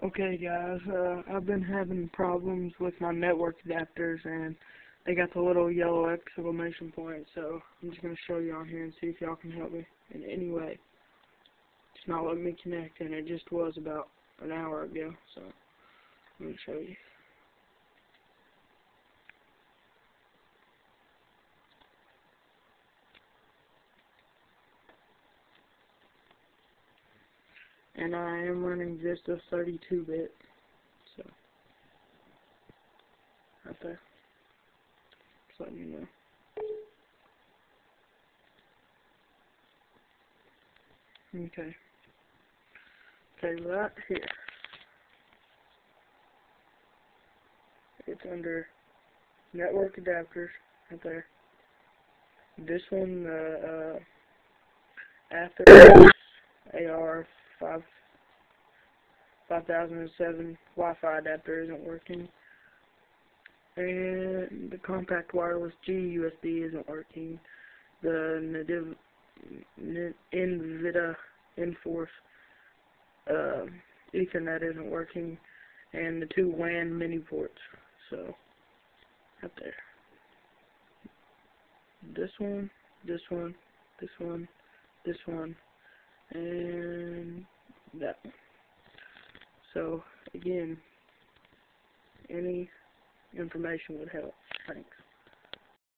Okay guys, I've been having problems with my network adapters and they got the little yellow exclamation point, so I'm just going to show you on here and see if y'all can help me in any way. It's not letting me connect, and it just was about an hour ago, so I'm going to show you. And I am running just a 32-bit, so right there. Just letting you know. Okay. Okay, right here. It's under network adapters, right there. This one, Atheros AR 5007 Wi-Fi adapter isn't working. And the compact wireless G USB isn't working. The NVIDIA Enforce Ethernet isn't working, and the two WAN mini ports. So, up there. This one, this one, this one, this one, and that one. So, again, any information would help. Thanks.